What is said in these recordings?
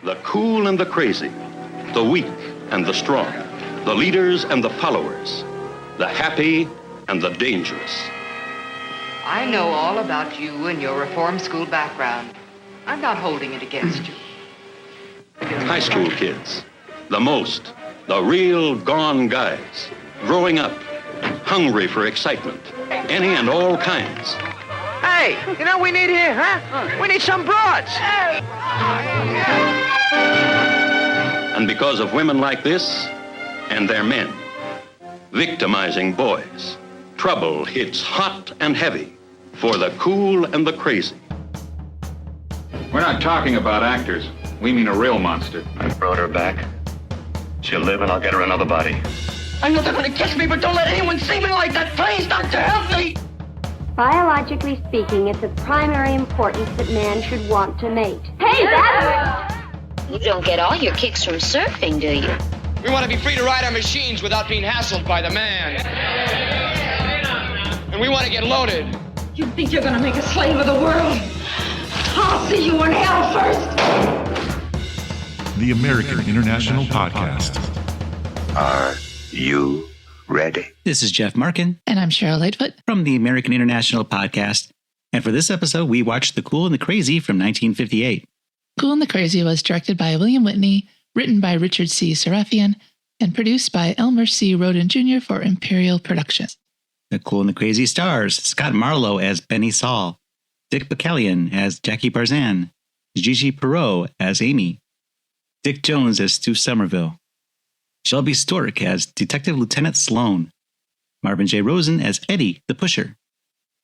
The cool and the crazy, the weak and the strong, the leaders and the followers, the happy and the dangerous. I know all about you and your reform school background. I'm not holding it against you. High school kids, the real gone guys, growing up, hungry for excitement, any and all kinds. Hey, you know what we need here, huh? We need some broads. And because of women like this and their men, victimizing boys, trouble hits hot and heavy for the cool and the crazy. We're not talking about actors. We mean a real monster. I brought her back. She'll live and I'll get her another body. I know they're gonna catch me, but don't let anyone see me like that. Please, Doctor, help me. Biologically speaking, it's of primary importance that man should want to mate. Hey, that You don't get all your kicks from surfing, do you? We want to be free to ride our machines without being hassled by the man. And we want to get loaded. You think you're gonna make a slave of the world? I'll see you in hell first! The American International Podcast. Are you ready? This is Jeff Markin. And I'm Cheryl Lightfoot. From the American International Podcast. And for this episode, we watched The Cool and the Crazy from 1958. Cool and the Crazy was directed by William Witney, written by Richard C. Sarafian, and produced by Elmer C. Rhoden Jr. for Imperial Productions. The Cool and the Crazy stars Scott Marlowe as Bennie Saul, Dick Bakalyan as Jackie Barzan, Gigi Perreau as Amy, Dick Jones as Stu Summerville, Shelby Storck as Detective Lieutenant Sloan, Marvyn J. Rosen as Eddie the Pusher.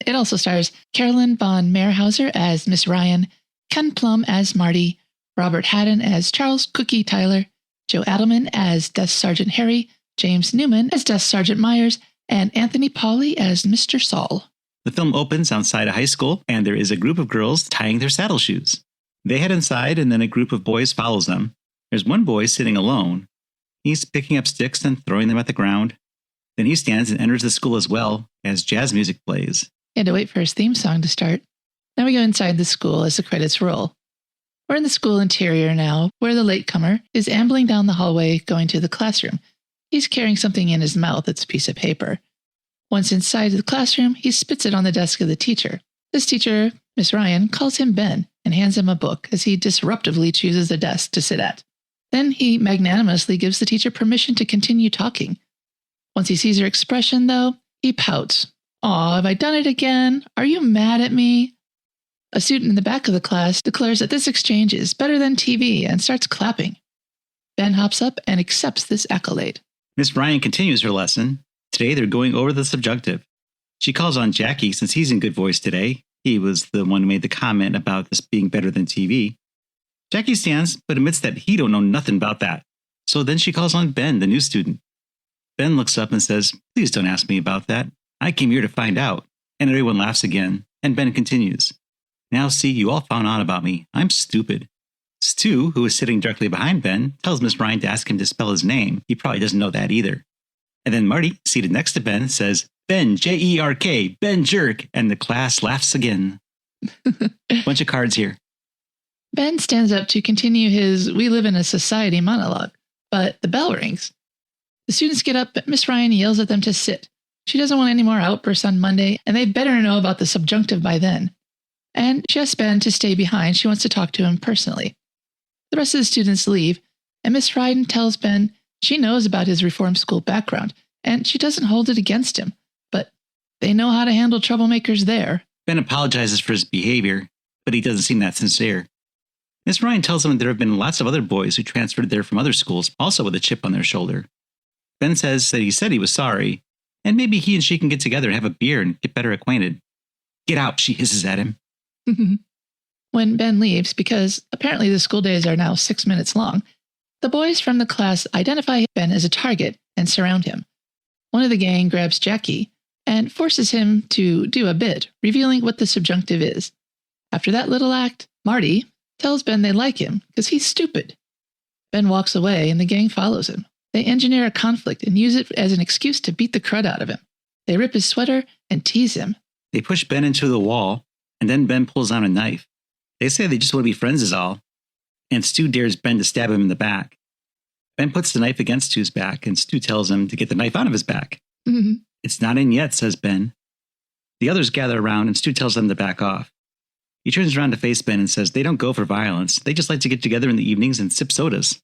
It also stars Carolyn von Maryhauser as Miss Ryan, Ken Plumb as Marty, Robert Hadden as Charles Cookie Tyler, Joe Adelman as Desk Sergeant Harry, James Newman as Desk Sergeant Myers, and Anthony Pawley as Mr. Saul. The film opens outside a high school, and there is a group of girls tying their saddle shoes. They head inside, and then a group of boys follows them. There's one boy sitting alone. He's picking up sticks and throwing them at the ground. Then he stands and enters the school as well, as jazz music plays. He had to wait for his theme song to start. Now we go inside the school as the credits roll. We're in the school interior now, where the latecomer is ambling down the hallway going to the classroom. He's carrying something in his mouth. It's a piece of paper. Once inside the classroom, he spits it on the desk of the teacher. This teacher, Miss Ryan, calls him Ben and hands him a book as he disruptively chooses a desk to sit at. Then he magnanimously gives the teacher permission to continue talking. Once he sees her expression, though, he pouts. "Aw, have I done it again? Are you mad at me?" A student in the back of the class declares that this exchange is better than TV and starts clapping. Ben hops up and accepts this accolade. Miss Ryan continues her lesson. Today they're going over the subjunctive. She calls on Jackie since he's in good voice today. He was the one who made the comment about this being better than TV. Jackie stands, but admits that he don't know nothing about that. So then she calls on Ben, the new student. Ben looks up and says, "Please don't ask me about that. I came here to find out." And everyone laughs again, and Ben continues. "Now see, you all found out about me. I'm stupid." Stu, who is sitting directly behind Ben, tells Miss Ryan to ask him to spell his name. He probably doesn't know that either. And then Marty, seated next to Ben, says, "Ben, Jerk, Ben Jerk," and the class laughs again. Bunch of cards here. Ben stands up to continue his "we live in a society" monologue, but the bell rings. The students get up, but Miss Ryan yells at them to sit. She doesn't want any more outbursts on Monday, and they better know about the subjunctive by then. And she asks Ben to stay behind. She wants to talk to him personally. The rest of the students leave, and Miss Ryan tells Ben she knows about his reform school background, and she doesn't hold it against him, but they know how to handle troublemakers there. Ben apologizes for his behavior, but he doesn't seem that sincere. Miss Ryan tells him there have been lots of other boys who transferred there from other schools, also with a chip on their shoulder. Ben says that he said he was sorry, and maybe he and she can get together and have a beer and get better acquainted. "Get out," she hisses at him. When Ben leaves, because apparently the school days are now 6 minutes long, the boys from the class identify Ben as a target and surround him. One of the gang grabs Jackie and forces him to do a bit, revealing what the subjunctive is. After that little act, Marty tells Ben they like him because he's stupid. Ben walks away and the gang follows him. They engineer a conflict and use it as an excuse to beat the crud out of him. They rip his sweater and tease him. They push Ben into the wall, and then Ben pulls out a knife. They say they just want to be friends is all. and Stu dares Ben to stab him in the back. Ben puts the knife against Stu's back, and Stu tells him to get the knife out of his back. Mm-hmm. It's not in yet, says Ben. The others gather around, and Stu tells them to back off. He turns around to face Ben and says they don't go for violence. They just like to get together in the evenings and sip sodas.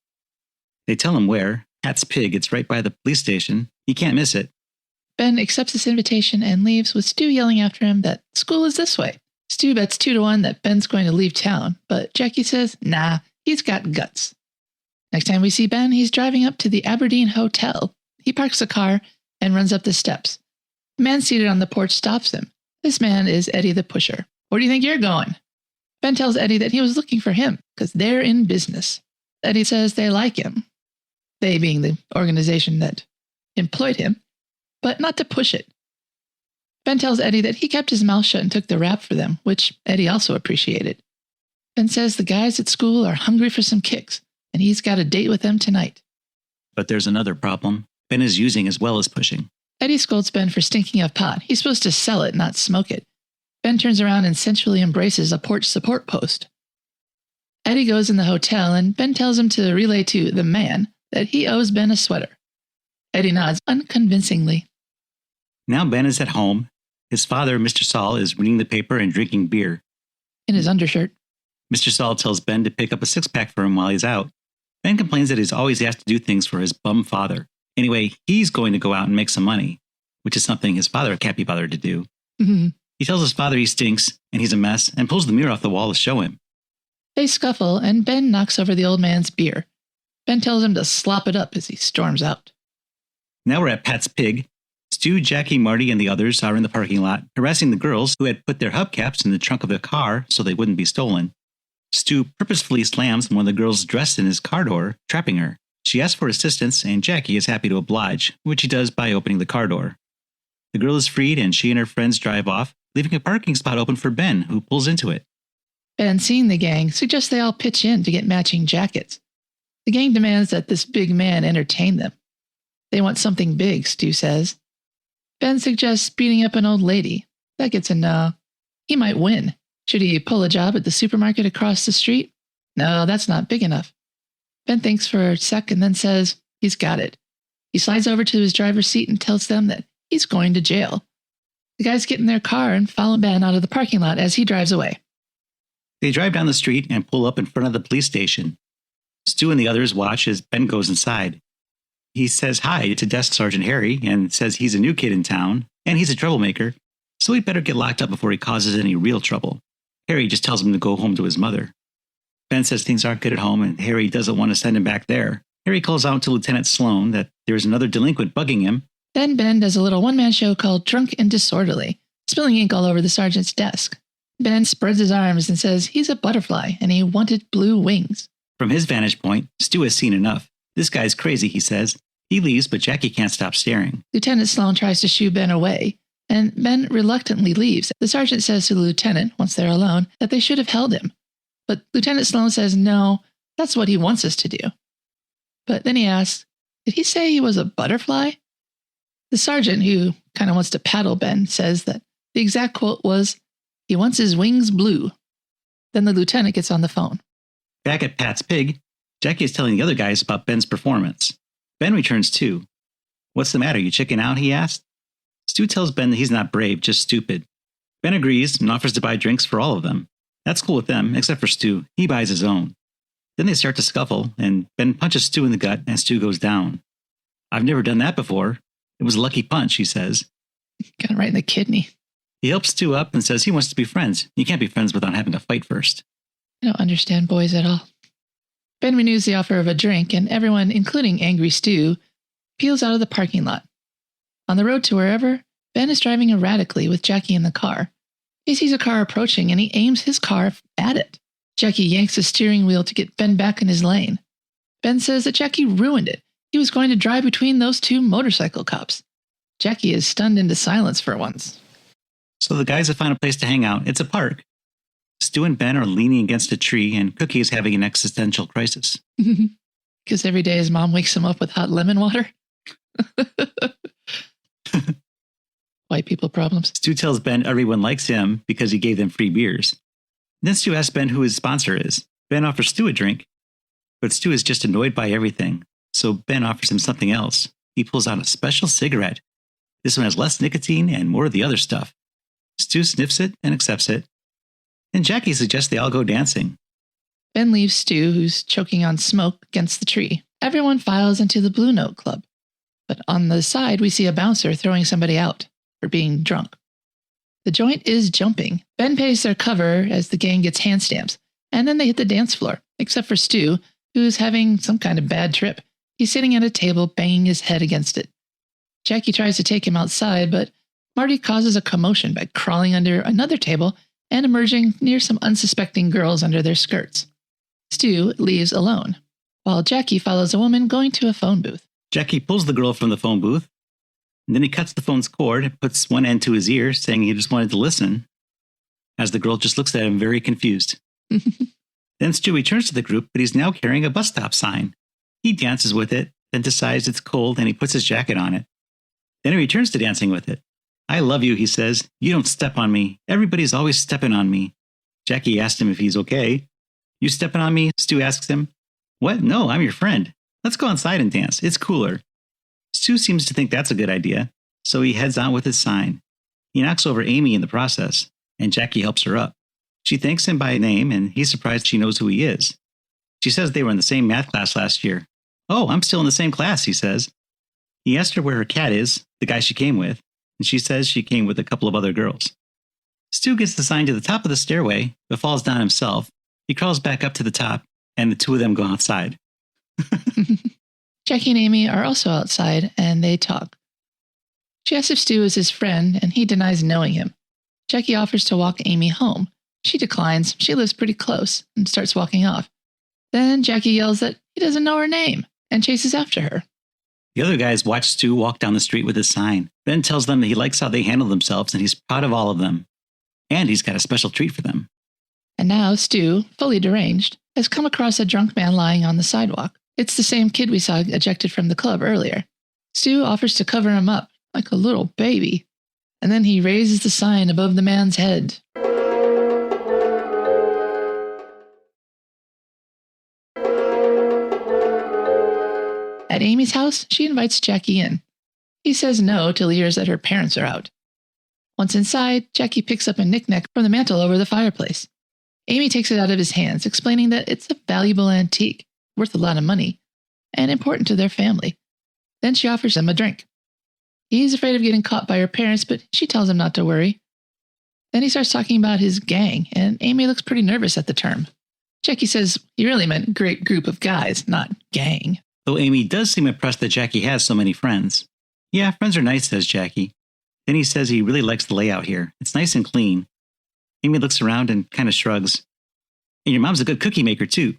They tell him where. Pat's Pig. It's right by the police station. He can't miss it. Ben accepts this invitation and leaves with Stu yelling after him that school is this way. Stu bets 2-1 that Ben's going to leave town, but Jackie says, nah, he's got guts. Next time we see Ben, he's driving up to the Aberdeen Hotel. He parks the car and runs up the steps. The man seated on the porch stops him. This man is Eddie the Pusher. Where do you think you're going? Ben tells Eddie that he was looking for him because they're in business. Eddie says they like him. They being the organization that employed him, but not to push it. Ben tells Eddie that he kept his mouth shut and took the rap for them, which Eddie also appreciated. Ben says the guys at school are hungry for some kicks, and he's got a date with them tonight. But there's another problem. Ben is using as well as pushing. Eddie scolds Ben for stinking of pot. He's supposed to sell it, not smoke it. Ben turns around and sensually embraces a porch support post. Eddie goes in the hotel, and Ben tells him to relay to the man that he owes Ben a sweater. Eddie nods unconvincingly. Now Ben is at home. His father, Mr. Saul, is reading the paper and drinking beer. In his undershirt. Mr. Saul tells Ben to pick up a six-pack for him while he's out. Ben complains that he's always has to do things for his bum father. Anyway, he's going to go out and make some money, which is something his father can't be bothered to do. Mm-hmm. He tells his father he stinks and he's a mess and pulls the mirror off the wall to show him. They scuffle and Ben knocks over the old man's beer. Ben tells him to slop it up as he storms out. Now we're at Pat's Pig. Stu, Jackie, Marty, and the others are in the parking lot, harassing the girls who had put their hubcaps in the trunk of the car so they wouldn't be stolen. Stu purposefully slams one of the girls dressed in his car door, trapping her. She asks for assistance, and Jackie is happy to oblige, which he does by opening the car door. The girl is freed, and she and her friends drive off, leaving a parking spot open for Ben, who pulls into it. Ben, seeing the gang, suggests they all pitch in to get matching jackets. The gang demands that this big man entertain them. They want something big, Stu says. Ben suggests beating up an old lady. That gets a no. He might win. Should he pull a job at the supermarket across the street? No, that's not big enough. Ben thinks for a sec and then says he's got it. He slides over to his driver's seat and tells them that he's going to jail. The guys get in their car and follow Ben out of the parking lot as he drives away. They drive down the street and pull up in front of the police station. Stu and the others watch as Ben goes inside. He says hi to Desk Sergeant Harry and says he's a new kid in town and he's a troublemaker, so he'd better get locked up before he causes any real trouble. Harry just tells him to go home to his mother. Ben says things aren't good at home and Harry doesn't want to send him back there. Harry calls out to Lieutenant Sloan that there's another delinquent bugging him. Then Ben does a little one-man show called Drunk and Disorderly, spilling ink all over the sergeant's desk. Ben spreads his arms and says he's a butterfly and he wanted blue wings. From his vantage point, Stu has seen enough. This guy's crazy, he says. He leaves, but Jackie can't stop staring. Lieutenant Sloan tries to shoo Ben away, and Ben reluctantly leaves. The sergeant says to the lieutenant, once they're alone, that they should have held him. But Lieutenant Sloan says no, that's what he wants us to do. But then he asks, did he say he was a butterfly? The sergeant, who kind of wants to paddle Ben, says that the exact quote was, he wants his wings blue. Then the lieutenant gets on the phone. Back at Pat's Pig, Jackie is telling the other guys about Ben's performance. Ben returns too. What's the matter, you chicken out, he asks. Stu tells Ben that he's not brave, just stupid. Ben agrees and offers to buy drinks for all of them. That's cool with them, except for Stu. He buys his own. Then they start to scuffle, and Ben punches Stu in the gut, and Stu goes down. I've never done that before. It was a lucky punch, he says. Got him right in the kidney. He helps Stu up and says he wants to be friends. You can't be friends without having a fight first. I don't understand boys at all. Ben renews the offer of a drink, and everyone, including Angry Stu, peels out of the parking lot. On the road to wherever, Ben is driving erratically with Jackie in the car. He sees a car approaching, and he aims his car at it. Jackie yanks the steering wheel to get Ben back in his lane. Ben says that Jackie ruined it. He was going to drive between those two motorcycle cops. Jackie is stunned into silence for once. So the guys have found a place to hang out. It's a park. Stu and Ben are leaning against a tree, and Cookie is having an existential crisis. Because every day his mom wakes him up with hot lemon water. White people problems. Stu tells Ben everyone likes him because he gave them free beers. Then Stu asks Ben who his sponsor is. Ben offers Stu a drink, But Stu is just annoyed by everything, so Ben offers him something else. He pulls out a special cigarette. This one has less nicotine and more of the other stuff. Stu sniffs it and accepts it. Then Jackie suggests they all go dancing. Ben leaves Stu, who's choking on smoke, against the tree. Everyone files into the Blue Note Club. But on the side, we see a bouncer throwing somebody out for being drunk. The joint is jumping. Ben pays their cover as the gang gets hand stamps, and then they hit the dance floor, except for Stu, who's having some kind of bad trip. He's sitting at a table, banging his head against it. Jackie tries to take him outside, but Marty causes a commotion by crawling under another table and emerging near some unsuspecting girls under their skirts. Stu leaves alone, while Jackie follows a woman going to a phone booth. Jackie pulls the girl from the phone booth, and then he cuts the phone's cord and puts one end to his ear, saying he just wanted to listen, as the girl just looks at him very confused. Then Stu returns to the group, but he's now carrying a bus stop sign. He dances with it, then decides it's cold, and he puts his jacket on it. Then he returns to dancing with it. I love you, he says. You don't step on me. Everybody's always stepping on me. Jackie asks him if he's okay. You stepping on me? Stu asks him. What? No, I'm your friend. Let's go inside and dance. It's cooler. Stu seems to think that's a good idea, so he heads on with his sign. He knocks over Amy in the process, and Jackie helps her up. She thanks him by name, and he's surprised she knows who he is. She says they were in the same math class last year. Oh, I'm still in the same class, he says. He asked her where her cat is, the guy she came with, and she says she came with a couple of other girls. Stu gets the sign to the top of the stairway, but falls down himself. He crawls back up to the top, and the two of them go outside. Jackie and Amy are also outside, and they talk. She asks if Stu is his friend, and he denies knowing him. Jackie offers to walk Amy home. She declines. She lives pretty close and starts walking off. Then Jackie yells that he doesn't know her name and chases after her. The other guys watch Stu walk down the street with his sign. Ben tells them that he likes how they handle themselves and he's proud of all of them. And he's got a special treat for them. And now Stu, fully deranged, has come across a drunk man lying on the sidewalk. It's the same kid we saw ejected from the club earlier. Stu offers to cover him up like a little baby. And then he raises the sign above the man's head. At Amy's house, she invites Jackie in. He says no till he hears that her parents are out. Once inside, Jackie picks up a knick-knack from the mantel over the fireplace. Amy takes it out of his hands, explaining that it's a valuable antique, worth a lot of money, and important to their family. Then she offers him a drink. He's afraid of getting caught by her parents, but she tells him not to worry. Then he starts talking about his gang, and Amy looks pretty nervous at the term. Jackie says he really meant great group of guys, not gang. Though Amy does seem impressed that Jackie has so many friends. Yeah, friends are nice, says Jackie. Then he says he really likes the layout here. It's nice and clean. Amy looks around and kind of shrugs. And your mom's a good cookie maker, too.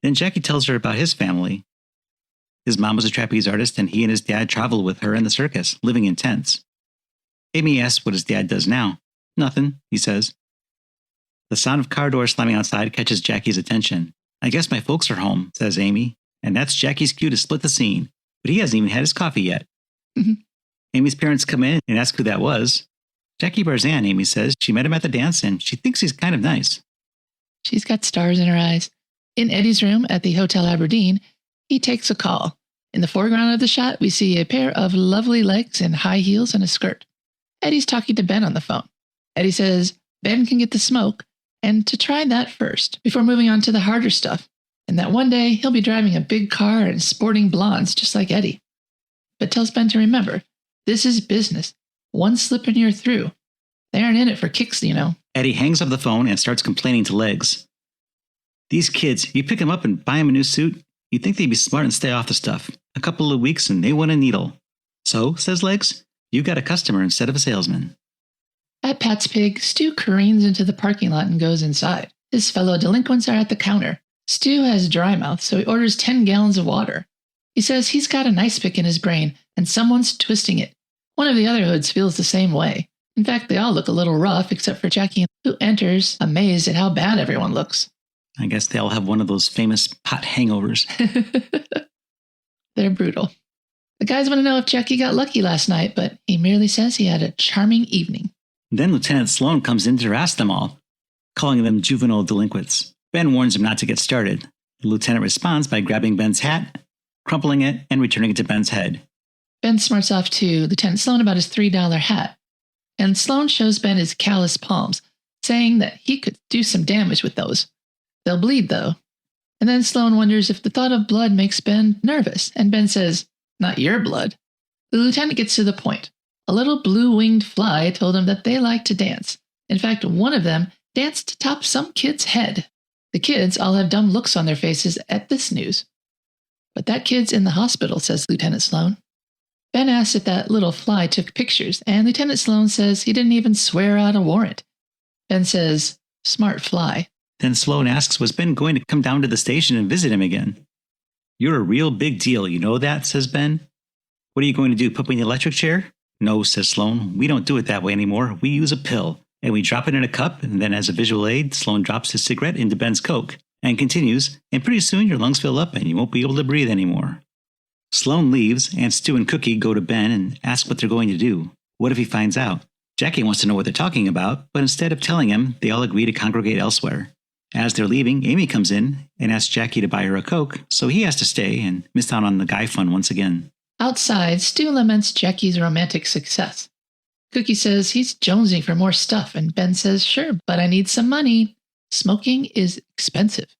Then Jackie tells her about his family. His mom was a trapeze artist, and he and his dad traveled with her in the circus, living in tents. Amy asks what his dad does now. Nothing, he says. The sound of car doors slamming outside catches Jackie's attention. I guess my folks are home, says Amy. And that's Jackie's cue to split the scene. But he hasn't even had his coffee yet. Amy's parents come in and ask who that was. Jackie Barzan, Amy says. She met him at the dance and she thinks he's kind of nice. She's got stars in her eyes. In Eddie's room at the Hotel Aberdeen, he takes a call. In the foreground of the shot, we see a pair of lovely legs in high heels and a skirt. Eddie's talking to Ben on the phone. Eddie says Ben can get the smoke and to try that first before moving on to the harder stuff. And that one day he'll be driving a big car and sporting blondes just like Eddie. But tells Ben to remember, this is business. One slip and you're through. They aren't in it for kicks, you know. Eddie hangs up the phone and starts complaining to Legs. These kids, you pick them up and buy them a new suit, you'd think they'd be smart and stay off the stuff. A couple of weeks and they want a needle. So, says Legs, you got a customer instead of a salesman. At Pat's Pig, Stu careens into the parking lot and goes inside. His fellow delinquents are at the counter. Stu has dry mouth, so he orders 10 gallons of water. He says he's got an ice pick in his brain, and someone's twisting it. One of the other hoods feels the same way. In fact, they all look a little rough, except for Jackie, who enters, amazed at how bad everyone looks. I guess they all have one of those famous pot hangovers. They're brutal. The guys want to know if Jackie got lucky last night, but he merely says he had a charming evening. Then Lieutenant Sloan comes in to harass them all, calling them juvenile delinquents. Ben warns him not to get started. The lieutenant responds by grabbing Ben's hat, crumpling it, and returning it to Ben's head. Ben smarts off to Lieutenant Sloan about his $3 hat, and Sloan shows Ben his calloused palms, saying that he could do some damage with those. They'll bleed, though. And then Sloan wonders if the thought of blood makes Ben nervous, and Ben says, "Not your blood." The lieutenant gets to the point. A little blue-winged fly told him that they like to dance. In fact, one of them danced atop some kid's head. The kids all have dumb looks on their faces at this news. "But that kid's in the hospital," says Lieutenant Sloan. Ben asks if that little fly took pictures, and Lieutenant Sloan says he didn't even swear out a warrant. Ben says, "Smart fly." Then Sloan asks, was Ben going to come down to the station and visit him again? "You're a real big deal, you know that," says Ben. "What are you going to do, put me in the electric chair?" "No," says Sloan. "We don't do it that way anymore. We use a pill, and we drop it in a cup, and then as a visual aid, Sloan drops his cigarette into Ben's Coke, and continues, and pretty soon your lungs fill up and you won't be able to breathe anymore." Sloan leaves, and Stu and Cookie go to Ben and ask what they're going to do. What if he finds out? Jackie wants to know what they're talking about, but instead of telling him, they all agree to congregate elsewhere. As they're leaving, Amy comes in and asks Jackie to buy her a Coke, so he has to stay and miss out on the guy fun once again. Outside, Stu laments Jackie's romantic success. Cookie says he's jonesing for more stuff, and Ben says, "Sure, but I need some money. Smoking is expensive."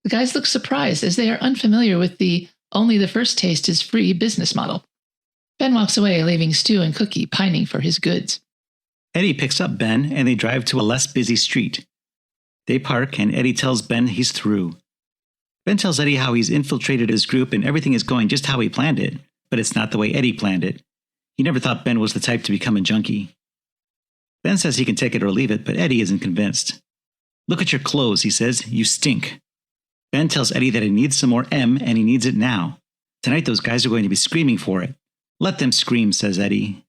The guys look surprised as they are unfamiliar with the only the first taste is free business model. Ben walks away, leaving Stu and Cookie pining for his goods. Eddie picks up Ben, and they drive to a less busy street. They park, and Eddie tells Ben he's through. Ben tells Eddie how he's infiltrated his group and everything is going just how he planned it, but it's not the way Eddie planned it. He never thought Ben was the type to become a junkie. Ben says he can take it or leave it, but Eddie isn't convinced. "Look at your clothes," he says. "You stink." Ben tells Eddie that he needs some more M, and he needs it now. Tonight those guys are going to be screaming for it. "Let them scream," says Eddie.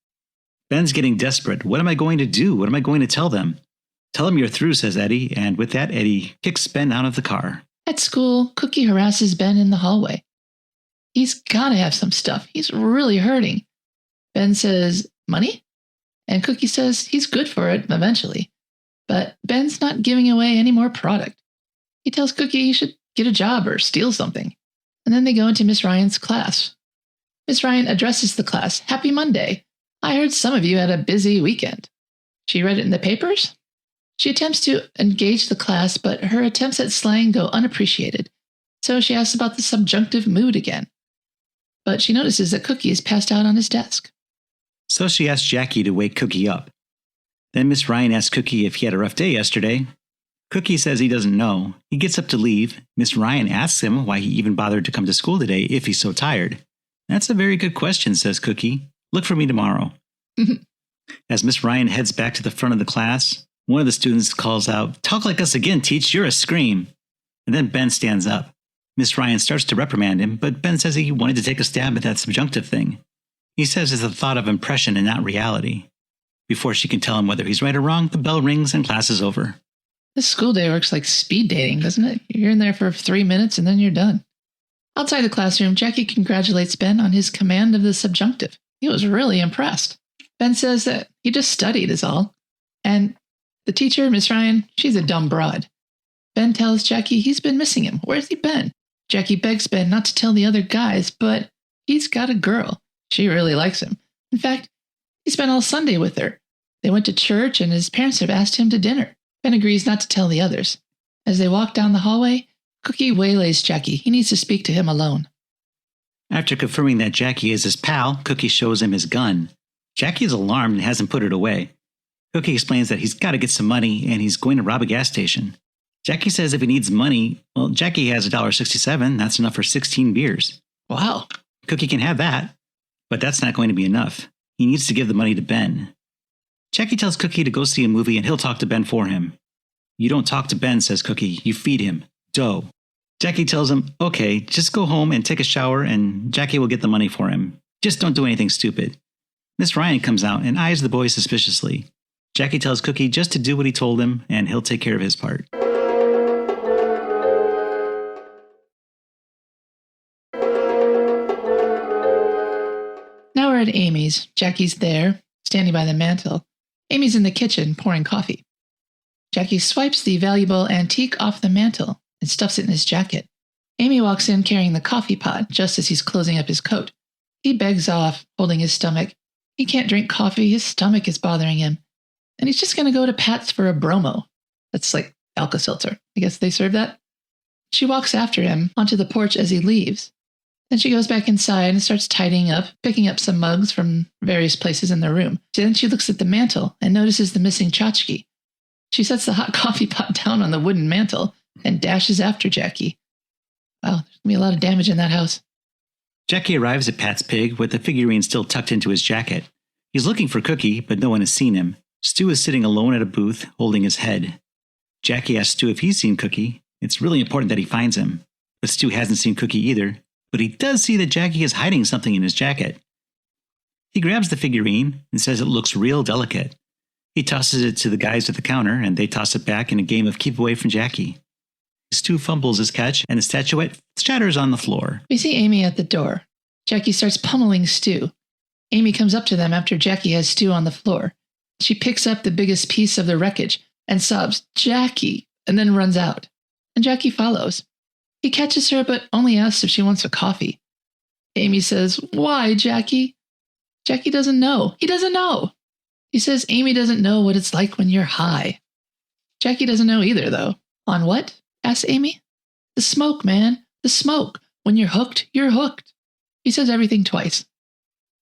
Ben's getting desperate. "What am I going to do? What am I going to tell them?" "Tell them you're through," says Eddie, and with that, Eddie kicks Ben out of the car. At school, Cookie harasses Ben in the hallway. He's got to have some stuff. He's really hurting. Ben says, "Money?" And Cookie says he's good for it eventually. But Ben's not giving away any more product. He tells Cookie he should get a job or steal something. And then they go into Miss Ryan's class. Miss Ryan addresses the class. "Happy Monday. I heard some of you had a busy weekend." She read it in the papers. She attempts to engage the class, but her attempts at slang go unappreciated. So she asks about the subjunctive mood again. But she notices that Cookie is passed out on his desk. So she asks Jackie to wake Cookie up. Then Miss Ryan asks Cookie if he had a rough day yesterday. Cookie says he doesn't know. He gets up to leave. Miss Ryan asks him why he even bothered to come to school today if he's so tired. "That's a very good question," says Cookie. "Look for me tomorrow." As Miss Ryan heads back to the front of the class, one of the students calls out, "Talk like us again, Teach, you're a scream." And then Ben stands up. Miss Ryan starts to reprimand him, but Ben says he wanted to take a stab at that subjunctive thing. He says it's a thought of impression and not reality. Before she can tell him whether he's right or wrong, the bell rings and class is over. This school day works like speed dating, doesn't it? You're in there for 3 minutes and then you're done. Outside the classroom, Jackie congratulates Ben on his command of the subjunctive. He was really impressed. Ben says that he just studied is all. And the teacher, Miss Ryan, she's a dumb broad. Ben tells Jackie he's been missing him. Where's he been? Jackie begs Ben not to tell the other guys, but he's got a girl. She really likes him. In fact, he spent all Sunday with her. They went to church and his parents have asked him to dinner. Ben agrees not to tell the others. As they walk down the hallway, Cookie waylays Jackie. He needs to speak to him alone. After confirming that Jackie is his pal, Cookie shows him his gun. Jackie is alarmed and hasn't put it away. Cookie explains that he's got to get some money and he's going to rob a gas station. Jackie says if he needs money, well, Jackie has $1.67. That's enough for 16 beers. Wow. Cookie can have that, but that's not going to be enough. He needs to give the money to Ben. Jackie tells Cookie to go see a movie and he'll talk to Ben for him. "You don't talk to Ben," says Cookie. "You feed him. Dough." Jackie tells him, "Okay, just go home and take a shower and Jackie will get the money for him. Just don't do anything stupid." Miss Ryan comes out and eyes the boy suspiciously. Jackie tells Cookie just to do what he told him and he'll take care of his part. Now we're at Amy's. Jackie's there, standing by the mantel. Amy's in the kitchen, pouring coffee. Jackie swipes the valuable antique off the mantel and stuffs it in his jacket. Amy walks in carrying the coffee pot just as he's closing up his coat. He begs off, holding his stomach. He can't drink coffee. His stomach is bothering him. And he's just going to go to Pat's for a bromo. That's like Alka-Seltzer. I guess they serve that. She walks after him onto the porch as he leaves. Then she goes back inside and starts tidying up, picking up some mugs from various places in the room. Then she looks at the mantel and notices the missing tchotchke. She sets the hot coffee pot down on the wooden mantel and dashes after Jackie. Wow, there's going to be a lot of damage in that house. Jackie arrives at Pat's Pig with the figurine still tucked into his jacket. He's looking for Cookie, but no one has seen him. Stu is sitting alone at a booth, holding his head. Jackie asks Stu if he's seen Cookie. It's really important that he finds him. But Stu hasn't seen Cookie either. But he does see that Jackie is hiding something in his jacket. He grabs the figurine and says it looks real delicate. He tosses it to the guys at the counter, and they toss it back in a game of keep away from Jackie. Stu fumbles his catch, and the statuette shatters on the floor. We see Amy at the door. Jackie starts pummeling Stu. Amy comes up to them after Jackie has Stu on the floor. She picks up the biggest piece of the wreckage and sobs, "Jackie," and then runs out. And Jackie follows. He catches her, but only asks if she wants a coffee. Amy says, "Why, Jackie?" Jackie doesn't know. He doesn't know. He says Amy doesn't know what it's like when you're high. Jackie doesn't know either, though. On what? Asks Amy. The smoke, man. The smoke. When you're hooked, you're hooked. He says everything twice.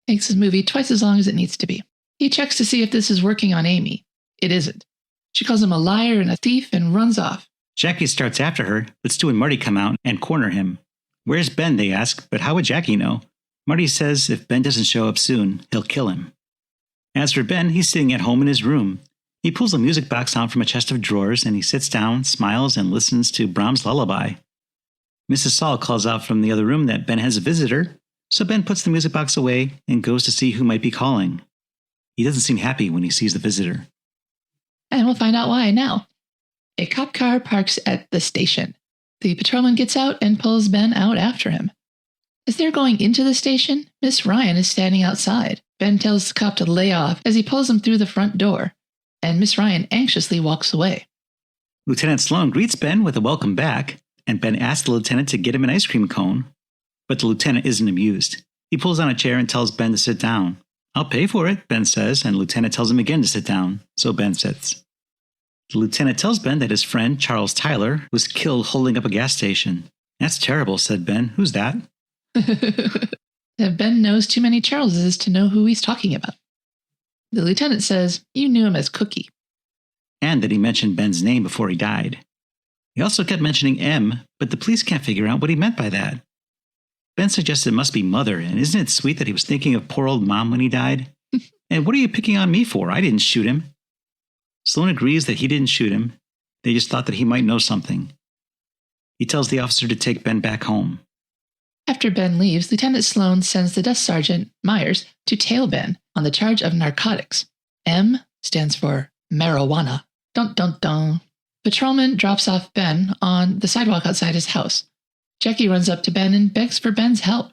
Makes his movie twice as long as it needs to be. He checks to see if this is working on Amy. It isn't. She calls him a liar and a thief and runs off. Jackie starts after her, but Stu and Marty come out and corner him. Where's Ben, they ask, but how would Jackie know? Marty says if Ben doesn't show up soon, he'll kill him. As for Ben, he's sitting at home in his room. He pulls a music box out from a chest of drawers and he sits down, smiles, and listens to Brahms' lullaby. Mrs. Saul calls out from the other room that Ben has a visitor, so Ben puts the music box away and goes to see who might be calling. He doesn't seem happy when he sees the visitor. And we'll find out why now. A cop car parks at the station. The patrolman gets out and pulls Ben out after him. As they're going into the station, Miss Ryan is standing outside. Ben tells the cop to lay off as he pulls him through the front door, and Miss Ryan anxiously walks away. Lieutenant Sloan greets Ben with a welcome back, and Ben asks the lieutenant to get him an ice cream cone. But the lieutenant isn't amused. He pulls on a chair and tells Ben to sit down. "I'll pay for it," Ben says, and the lieutenant tells him again to sit down, so Ben sits. The lieutenant tells Ben that his friend, Charles Tyler, was killed holding up a gas station. "That's terrible," said Ben. "Who's that?" Ben knows too many Charleses to know who he's talking about. The lieutenant says, "You knew him as Cookie." And that he mentioned Ben's name before he died. He also kept mentioning M, but the police can't figure out what he meant by that. Ben suggests it must be Mother, and isn't it sweet that he was thinking of poor old Mom when he died? "And what are you picking on me for? I didn't shoot him." Sloan agrees that he didn't shoot him. They just thought that he might know something. He tells the officer to take Ben back home. After Ben leaves, Lieutenant Sloan sends the desk sergeant, Myers, to tail Ben on the charge of narcotics. M stands for marijuana. Dun dun dun. Patrolman drops off Ben on the sidewalk outside his house. Jackie runs up to Ben and begs for Ben's help.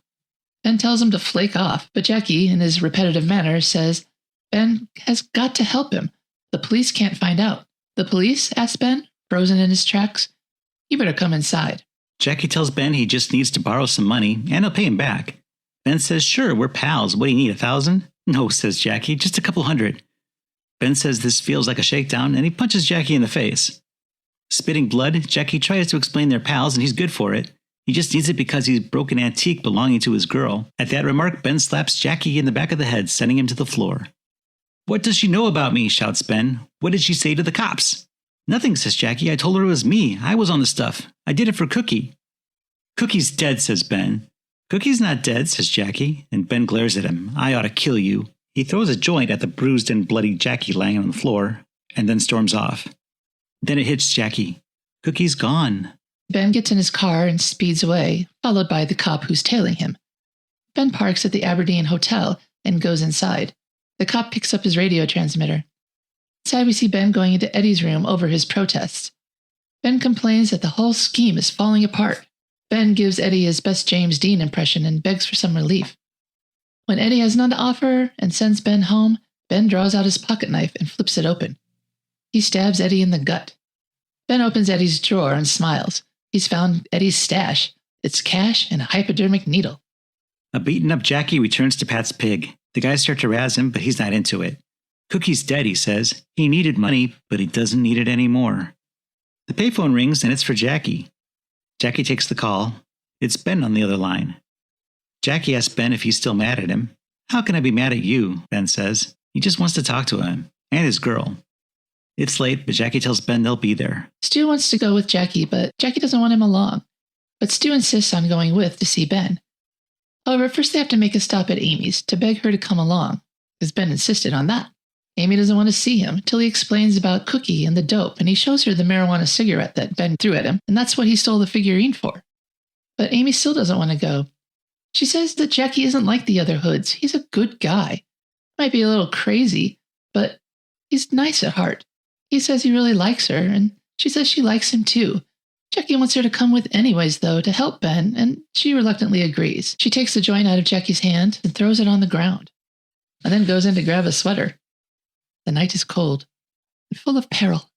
Ben tells him to flake off, but Jackie, in his repetitive manner, says Ben has got to help him. The police can't find out. "The police?" asks Ben, frozen in his tracks. "You better come inside." Jackie tells Ben he just needs to borrow some money, and he'll pay him back. Ben says, "Sure, we're pals. What do you need, 1,000? "No," says Jackie, "just a couple hundred." Ben says this feels like a shakedown, and he punches Jackie in the face. Spitting blood, Jackie tries to explain they're pals, and he's good for it. He just needs it because he's broke an antique belonging to his girl. At that remark, Ben slaps Jackie in the back of the head, sending him to the floor. "What does she know about me?" shouts Ben. "What did she say to the cops?" "Nothing," says Jackie. "I told her it was me. I was on the stuff. I did it for Cookie." "Cookie's dead," says Ben. "Cookie's not dead," says Jackie, and Ben glares at him. "I ought to kill you." He throws a joint at the bruised and bloody Jackie lying on the floor, and then storms off. Then it hits Jackie. Cookie's gone. Ben gets in his car and speeds away, followed by the cop who's tailing him. Ben parks at the Aberdeen Hotel and goes inside. The cop picks up his radio transmitter. Inside, we see Ben going into Eddie's room over his protests. Ben complains that the whole scheme is falling apart. Ben gives Eddie his best James Dean impression and begs for some relief. When Eddie has none to offer and sends Ben home, Ben draws out his pocket knife and flips it open. He stabs Eddie in the gut. Ben opens Eddie's drawer and smiles. He's found Eddie's stash, It's cash and a hypodermic needle. A beaten-up Jackie returns to Pat's Pig. The guys start to razz him, but he's not into it. Cookie's dead, he says. He needed money, but he doesn't need it anymore. The payphone rings, and it's for Jackie. Jackie takes the call. It's Ben on the other line. Jackie asks Ben if he's still mad at him. How can I be mad at you? Ben says. He just wants to talk to him, and his girl. It's late, but Jackie tells Ben they'll be there. Stu wants to go with Jackie, but Jackie doesn't want him along. But Stu insists on going with to see Ben. However, first they have to make a stop at Amy's to beg her to come along, because Ben insisted on that. Amy doesn't want to see him till he explains about Cookie and the dope, and he shows her the marijuana cigarette that Ben threw at him, and that's what he stole the figurine for. But Amy still doesn't want to go. She says that Jackie isn't like the other hoods. He's a good guy. Might be a little crazy, but he's nice at heart. He says he really likes her, and she says she likes him too. Jackie wants her to come with anyways, though, to help Ben, and she reluctantly agrees. She takes the joint out of Jackie's hand and throws it on the ground, and then goes in to grab a sweater. The night is cold and full of peril.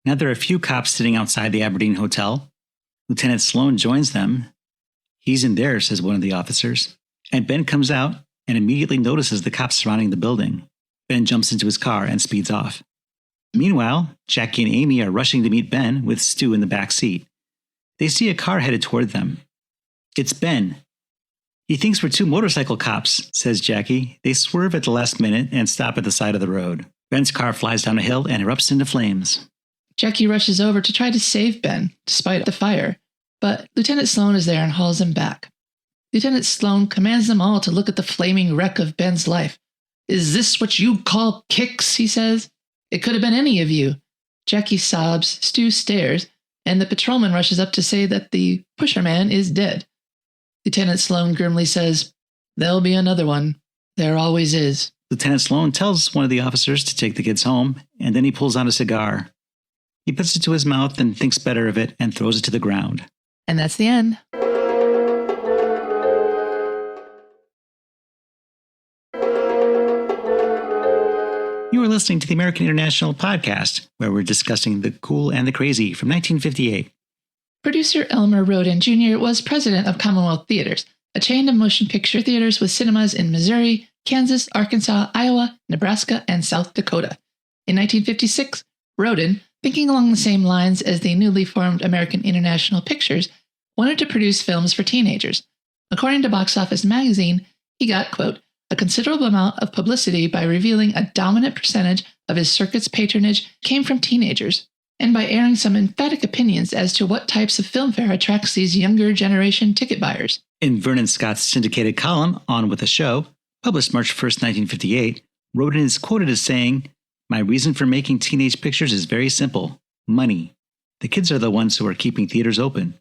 Now there are a few cops sitting outside the Aberdeen Hotel. Lieutenant Sloan joins them. He's in there, says one of the officers. And Ben comes out and immediately notices the cops surrounding the building. Ben jumps into his car and speeds off. Meanwhile, Jackie and Amy are rushing to meet Ben with Stu in the back seat. They see a car headed toward them. It's Ben. He thinks we're two motorcycle cops, says Jackie. They swerve at the last minute and stop at the side of the road. Ben's car flies down a hill and erupts into flames. Jackie rushes over to try to save Ben, despite the fire, but Lieutenant Sloan is there and hauls him back. Lieutenant Sloan commands them all to look at the flaming wreck of Ben's life. "Is this what you call kicks?" he says. "It could have been any of you." Jackie sobs, Stu stares, and the patrolman rushes up to say that the pusherman is dead. Lieutenant Sloan grimly says, "There'll be another one. There always is." Lieutenant Sloan tells one of the officers to take the kids home, and then he pulls out a cigar. He puts it to his mouth and thinks better of it and throws it to the ground. And that's the end. You are listening to the American International Podcast, where we're discussing The Cool and the Crazy from 1958. Producer Elmer Rhoden Jr. was president of Commonwealth Theaters, a chain of motion picture theaters with cinemas in Missouri, Kansas, Arkansas, Iowa, Nebraska, and South Dakota. In 1956, Rhoden, thinking along the same lines as the newly formed American International Pictures, wanted to produce films for teenagers. According to Box Office Magazine, he got, quote, "a considerable amount of publicity by revealing a dominant percentage of his circuit's patronage came from teenagers, and by airing some emphatic opinions as to what types of film fare attracts these younger generation ticket buyers." In Vernon Scott's syndicated column, On With the Show, published March 1st, 1958, Rhoden is quoted as saying, "My reason for making teenage pictures is very simple. Money. The kids are the ones who are keeping theaters open."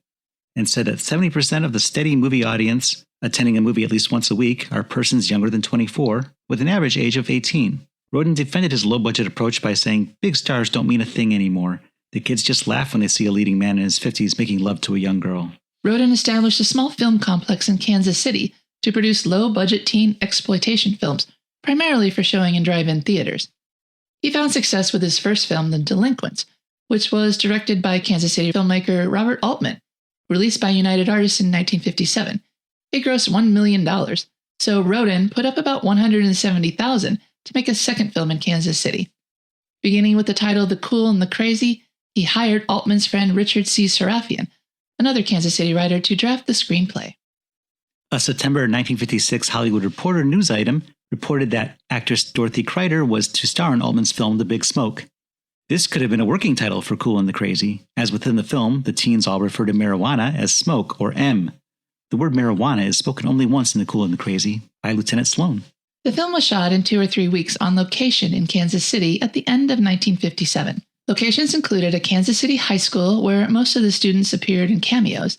And said that 70% of the steady movie audience attending a movie at least once a week are persons younger than 24, with an average age of 18. Rhoden defended his low-budget approach by saying big stars don't mean a thing anymore. The kids just laugh when they see a leading man in his 50s making love to a young girl. Rhoden established a small film complex in Kansas City to produce low-budget teen exploitation films, primarily for showing in drive-in theaters. He found success with his first film, The Delinquents, which was directed by Kansas City filmmaker Robert Altman. Released by United Artists in 1957. It grossed $1 million, so Rhoden put up about $170,000 to make a second film in Kansas City. Beginning with the title The Cool and the Crazy, he hired Altman's friend Richard C. Sarafian, another Kansas City writer, to draft the screenplay. A September 1956 Hollywood Reporter news item reported that actress Dorothy Crider was to star in Altman's film The Big Smoke. This could have been a working title for Cool and the Crazy, as within the film, the teens all refer to marijuana as smoke, or M. The word marijuana is spoken only once in The Cool and the Crazy, by Lieutenant Sloan. The film was shot in 2 or 3 weeks on location in Kansas City at the end of 1957. Locations included a Kansas City high school where most of the students appeared in cameos,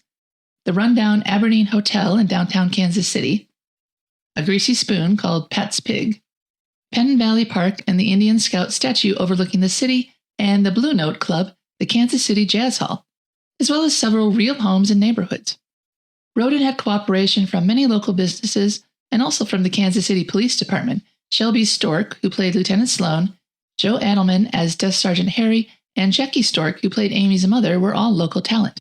the rundown Aberdeen Hotel in downtown Kansas City, a greasy spoon called Pat's Pig, Penn Valley Park and the Indian Scout statue overlooking the city, and the Blue Note Club, the Kansas City Jazz Hall, as well as several real homes and neighborhoods. Rhoden had cooperation from many local businesses and also from the Kansas City Police Department. Shelby Storck, who played Lieutenant Sloan, Joe Adelman as Desk Sergeant Harry, and Jackie Storck, who played Amy's mother, were all local talent.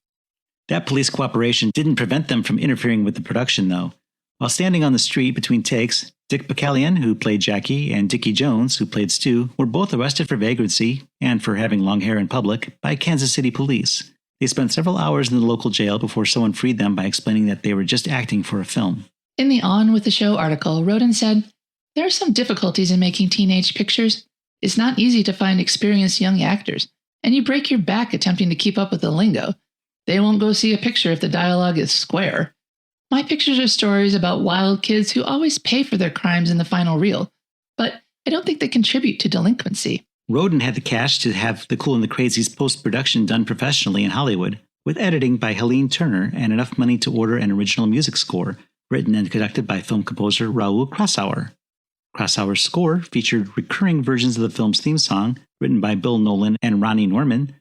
That police cooperation didn't prevent them from interfering with the production, though. While standing on the street between takes, Dick Bakalyan, who played Jackie, and Dickie Jones, who played Stu, were both arrested for vagrancy and for having long hair in public by Kansas City police. They spent several hours in the local jail before someone freed them by explaining that they were just acting for a film. In the On With the Show article, Rhoden said, "There are some difficulties in making teenage pictures. It's not easy to find experienced young actors, and you break your back attempting to keep up with the lingo. They won't go see a picture if the dialogue is square. My pictures are stories about wild kids who always pay for their crimes in the final reel, but I don't think they contribute to delinquency." Rhoden had the cash to have The Cool and the Crazy's post-production done professionally in Hollywood, with editing by Helene Turner and enough money to order an original music score, written and conducted by film composer Raoul Krasauer. Krasauer's score featured recurring versions of the film's theme song, written by Bill Nolan and Ronnie Norman,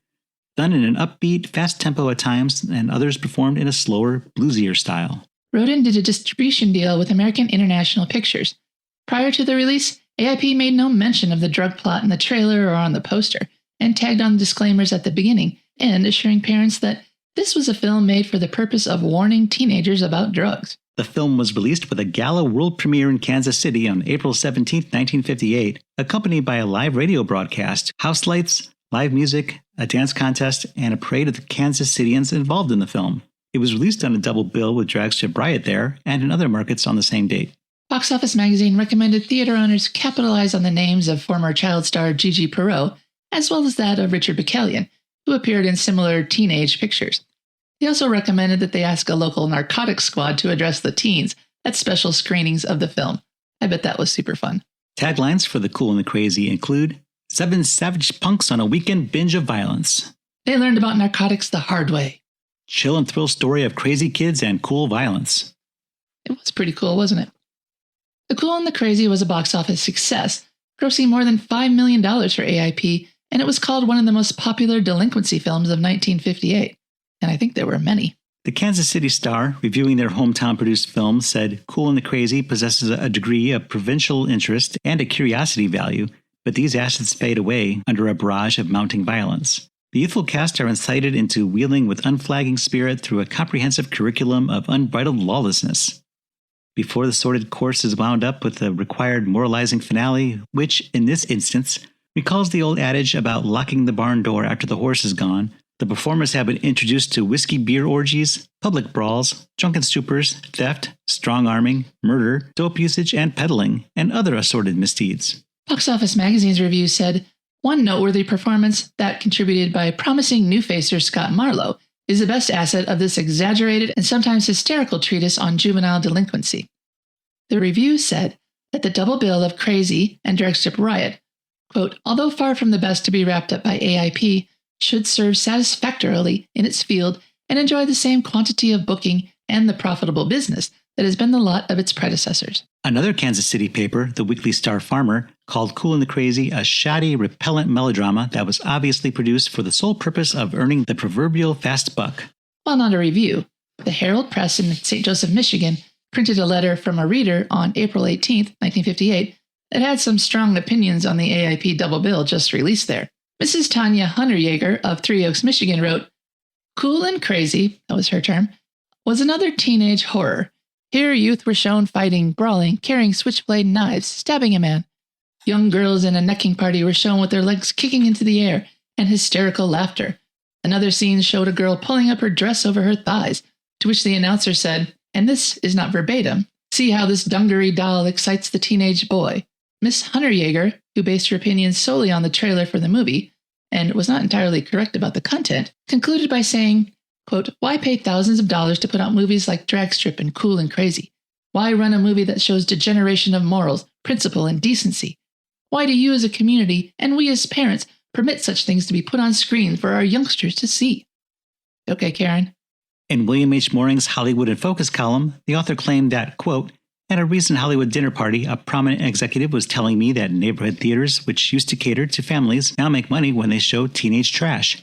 done in an upbeat, fast tempo at times, and others performed in a slower, bluesier style. Rhoden did a distribution deal with American International Pictures. Prior to the release, AIP made no mention of the drug plot in the trailer or on the poster, and tagged on disclaimers at the beginning, and assuring parents that this was a film made for the purpose of warning teenagers about drugs. The film was released with a gala world premiere in Kansas City on April 17, 1958, accompanied by a live radio broadcast, house lights, live music, a dance contest, and a parade of the Kansas Cityans involved in the film. It was released on a double bill with Dragstrip Riot there and in other markets on the same date. Box Office Magazine recommended theater owners capitalize on the names of former child star Gigi Perreau, as well as that of Richard Bakalyan, who appeared in similar teenage pictures. They also recommended that they ask a local narcotics squad to address the teens at special screenings of the film. I bet that was super fun. Taglines for The Cool and the Crazy include, 7 savage punks on a weekend binge of violence. They learned about narcotics the hard way. Chill and thrill story of crazy kids and cool violence. It was pretty cool, wasn't it? The Cool and the Crazy was a box office success, grossing more than $5 million for AIP, and it was called one of the most popular delinquency films of 1958. And I think there were many. The Kansas City Star, reviewing their hometown-produced film, said Cool and the Crazy possesses a degree of provincial interest and a curiosity value, but these assets fade away under a barrage of mounting violence. The youthful cast are incited into wheeling with unflagging spirit through a comprehensive curriculum of unbridled lawlessness. Before the sordid course is wound up with the required moralizing finale, which, in this instance, recalls the old adage about locking the barn door after the horse is gone, the performers have been introduced to whiskey beer orgies, public brawls, drunken stupors, theft, strong-arming, murder, dope usage and peddling, and other assorted misdeeds. Box Office Magazine's review said, "One noteworthy performance, that contributed by promising new facer Scott Marlowe, is the best asset of this exaggerated and sometimes hysterical treatise on juvenile delinquency." The review said that the double bill of Crazy and Dragstrip Riot, quote, "although far from the best to be wrapped up by AIP, should serve satisfactorily in its field and enjoy the same quantity of booking and the profitable business that has been the lot of its predecessors." Another Kansas City paper, the Weekly Star Farmer, called Cool and the Crazy a shoddy, repellent melodrama that was obviously produced for the sole purpose of earning the proverbial fast buck. While not a review, the Herald Press in St. Joseph, Michigan, printed a letter from a reader on April 18, 1958, that had some strong opinions on the AIP double bill just released there. Mrs. Tanya Hunterjaeger of Three Oaks, Michigan wrote, "Cool and Crazy," that was her term, "was another teenage horror. Here youth were shown fighting, brawling, carrying switchblade knives, stabbing a man. Young girls in a necking party were shown with their legs kicking into the air and hysterical laughter. Another scene showed a girl pulling up her dress over her thighs, to which the announcer said, and this is not verbatim, 'See how this dungaree doll excites the teenage boy.' Miss Hunterjaeger, who based her opinions solely on the trailer for the movie, and was not entirely correct about the content, concluded by saying, quote, 'Why pay thousands of dollars to put out movies like Dragstrip and Cool and Crazy? Why run a movie that shows degeneration of morals, principle, and decency? Why do you as a community, and we as parents, permit such things to be put on screen for our youngsters to see?'" Okay, Karen. In William H. Mooring's Hollywood in Focus column, the author claimed that, quote, "At a recent Hollywood dinner party, a prominent executive was telling me that neighborhood theaters, which used to cater to families, now make money when they show teenage trash.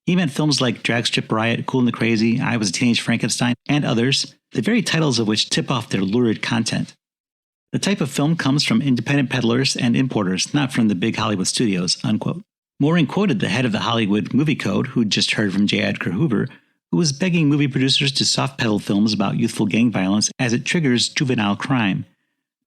He meant films like Dragstrip Riot, Cool and the Crazy, I Was a Teenage Frankenstein, and others, the very titles of which tip off their lurid content. The type of film comes from independent peddlers and importers, not from the big Hollywood studios," unquote. Mooring quoted the head of the Hollywood Movie Code, who'd just heard from J. Edgar Hoover, who was begging movie producers to soft-pedal films about youthful gang violence as it triggers juvenile crime.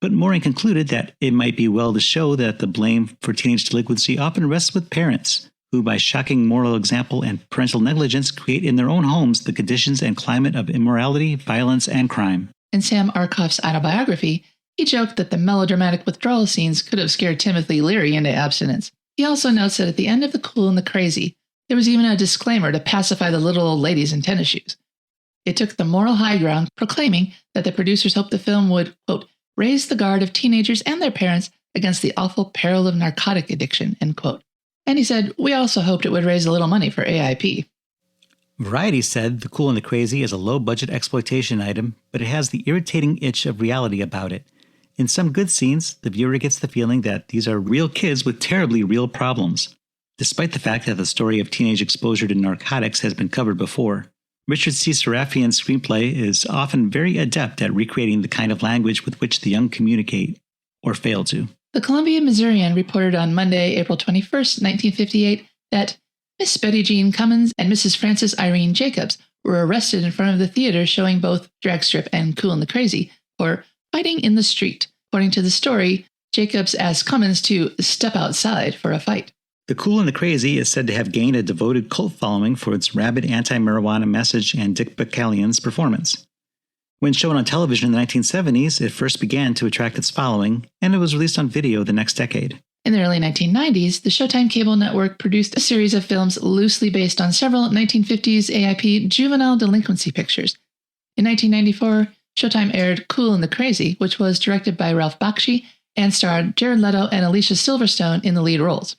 But Moran concluded that it might be well to show that the blame for teenage delinquency often rests with parents, who by shocking moral example and parental negligence create in their own homes the conditions and climate of immorality, violence, and crime. In Sam Arkoff's autobiography, he joked that the melodramatic withdrawal scenes could have scared Timothy Leary into abstinence. He also notes that at the end of The Cool and the Crazy, there was even a disclaimer to pacify the little old ladies in tennis shoes. It took the moral high ground, proclaiming that the producers hoped the film would, quote, raise the guard of teenagers and their parents against the awful peril of narcotic addiction, end quote. And he said, we also hoped it would raise a little money for AIP. Variety said The Cool and the Crazy is a low-budget exploitation item, but it has the irritating itch of reality about it. In some good scenes, the viewer gets the feeling that these are real kids with terribly real problems, despite the fact that the story of teenage exposure to narcotics has been covered before. Richard C. Sarafian's screenplay is often very adept at recreating the kind of language with which the young communicate, or fail to. The Columbia Missourian reported on Monday, April 21st, 1958, that Miss Betty Jean Cummins and Mrs. Frances Irene Jacobs were arrested in front of the theater showing both Dragstrip and Cool and the Crazy for fighting in the street. According to the story, Jacobs asked Cummins to step outside for a fight. The Cool and the Crazy is said to have gained a devoted cult following for its rabid anti-marijuana message and Dick Bakalyan's performance. When shown on television in the 1970s, it first began to attract its following, and it was released on video the next decade. In the early 1990s, the Showtime cable network produced a series of films loosely based on several 1950s AIP juvenile delinquency pictures. In 1994, Showtime aired Cool and the Crazy, which was directed by Ralph Bakshi and starred Jared Leto and Alicia Silverstone in the lead roles.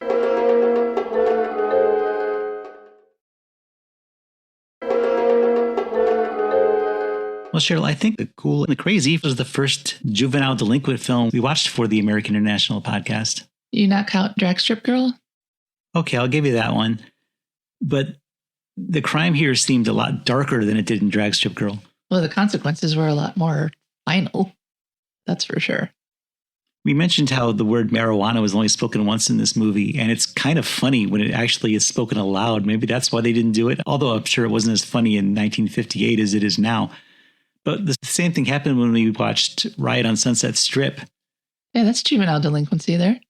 Well, Cheryl, I think The Cool and the Crazy was the first juvenile delinquent film we watched for the American International podcast. You not count Dragstrip Girl? Okay, I'll give you that one. But the crime here seemed a lot darker than it did in Dragstrip Girl. Well, the consequences were a lot more final. That's for sure. We mentioned how the word marijuana was only spoken once in this movie, and it's kind of funny when it actually is spoken aloud. Maybe that's why they didn't do it, although I'm sure it wasn't as funny in 1958 as it is now. But the same thing happened when we watched Riot on Sunset Strip. Yeah, that's juvenile delinquency there.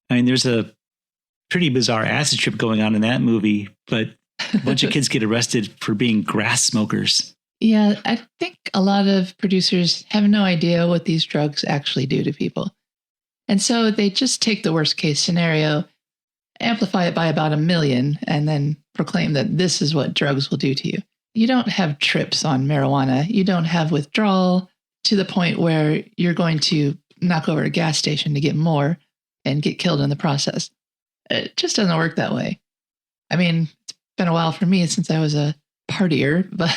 I mean, there's a pretty bizarre acid trip going on in that movie, but a bunch of kids get arrested for being grass smokers. Yeah, I think a lot of producers have no idea what these drugs actually do to people. And so they just take the worst case scenario, amplify it by about 1 million, and then proclaim that this is what drugs will do to you. You don't have trips on marijuana. You don't have withdrawal to the point where you're going to knock over a gas station to get more and get killed in the process. It just doesn't work that way. I mean, it's been a while for me since I was a partier, but